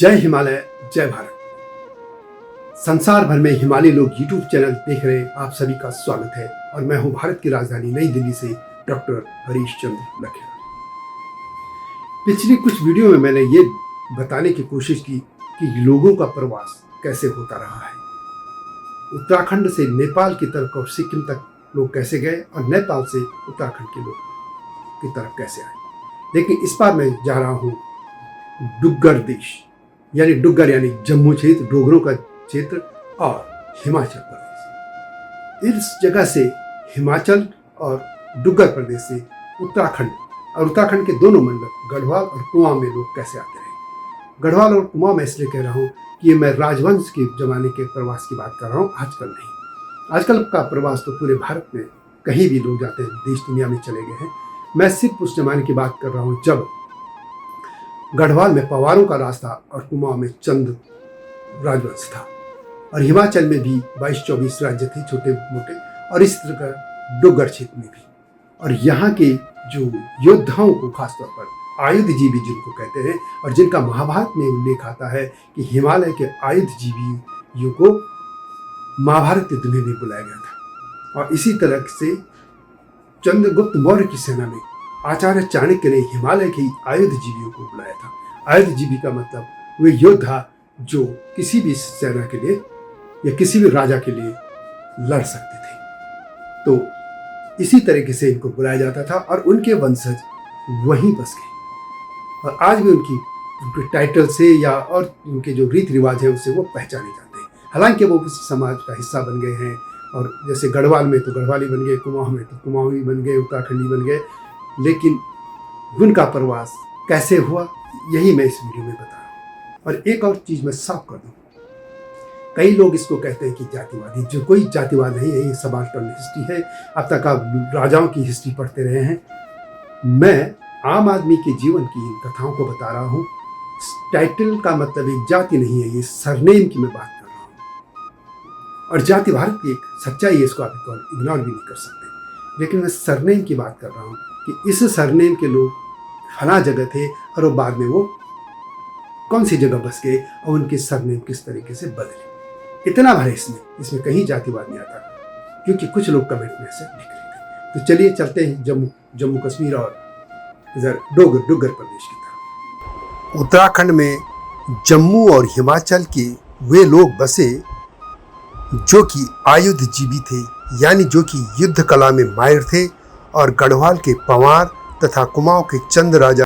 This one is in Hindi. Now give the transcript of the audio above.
जय हिमालय, जय भारत। संसार भर में हिमालय लोग यूट्यूब चैनल देख रहे आप सभी का स्वागत है और मैं हूं भारत की राजधानी नई दिल्ली से डॉक्टर हरीश चंद्र लखेड़ा। पिछली कुछ वीडियो में मैंने ये बताने की कोशिश की कि लोगों का प्रवास कैसे होता रहा है। उत्तराखंड से नेपाल की तरफ और सिक्किम तक लोग कैसे गए और नेपाल से उत्तराखंड के लोग की तरफ कैसे आए। लेकिन इस बार मैं जा रहा हूँ डुग्गर देश, यानी डुग्गर यानी जम्मू क्षेत्र, डोगरों का क्षेत्र और हिमाचल प्रदेश। इस जगह से हिमाचल और डुग्गर प्रदेश से उत्तराखंड और उत्तराखंड के दोनों मंडल गढ़वाल और कुमाऊं में लोग कैसे आते रहे। गढ़वाल और कुमाऊं में इसलिए कह रहा हूँ कि ये मैं राजवंश के जमाने के प्रवास की बात कर रहा हूँ, आजकल नहीं। आजकल का प्रवास तो पूरे भारत में कहीं भी लोग जाते हैं, देश दुनिया में चले गए हैं। मैं सिर्फ उस जमाने की बात कर रहा हूँ जब गढ़वाल में पवारों का राज था और कुमाऊं में चंद राजवंश था और हिमाचल में भी 22-24 राज्य थे छोटे मोटे, और इस तरह का डुग्गर क्षेत्र में भी। और यहाँ के जो योद्धाओं को खासतौर पर आयुधजीवी जिनको कहते हैं और जिनका महाभारत में उल्लेख आता है कि हिमालय के आयुधजीवियों को महाभारत युद्ध में भी बुलाया गया था। और इसी तरह से चंद्रगुप्त मौर्य की सेना में आचार्य चाणक्य ने हिमालय के आयुधजीवियों को बुलाया था। आयुधजीवी का मतलब वे योद्धा जो किसी भी सेना के लिए या किसी भी राजा के लिए लड़ सकते थे। तो इसी तरीके से इनको बुलाया जाता था और उनके वंशज वहीं बस गए और आज भी उनके टाइटल से या और उनके जो रीति रिवाज है उससे वो पहचाने जाते हैं। हालांकि वो किसी समाज का हिस्सा बन गए हैं, और जैसे गढ़वाल में तो गढ़वाली बन गए, कुमाऊं में तो कुमाऊंवी बन गए, उत्तराखंडी बन गए। लेकिन उनका प्रवास कैसे हुआ यही मैं इस वीडियो में बता रहा हूँ। और एक और चीज़ मैं साफ कर दूँ, कई लोग इसको कहते हैं कि जातिवादी, जो कोई जातिवाद नहीं है, ये सबाल्टर्न हिस्ट्री है। अब तक आप राजाओं की हिस्ट्री पढ़ते रहे हैं। मैं आम आदमी के जीवन की इन कथाओं को बता रहा हूँ। टाइटल का मतलब एक जाति नहीं है, ये सरनेम की मैं बात कर रहा हूँ। और जाति भारत की एक सच्चाई है, इसको आप इग्नोर भी नहीं कर सकते। लेकिन मैं सरनेम की बात कर रहा हूँ कि इस सरनेम के लोग फला जगह थे और वो बाद में वो कौन सी जगह बस गए और उनके सरनेम किस तरीके से बदले। इतना भर इसमें कहीं जातिवाद नहीं आता, क्योंकि कुछ लोग कमेंट में ऐसे लिख रहे थे। तो चलिए चलते हैं जम्मू कश्मीर और इधर डुग्गर प्रदेश की तरफ। उत्तराखंड में जम्मू और हिमाचल के वे लोग बसे जो कि आयुधजीवी थे, यानी जो कि युद्ध कला में माहिर थे, और गढ़वाल के पंवार तथा कुमाऊं के चंद राजा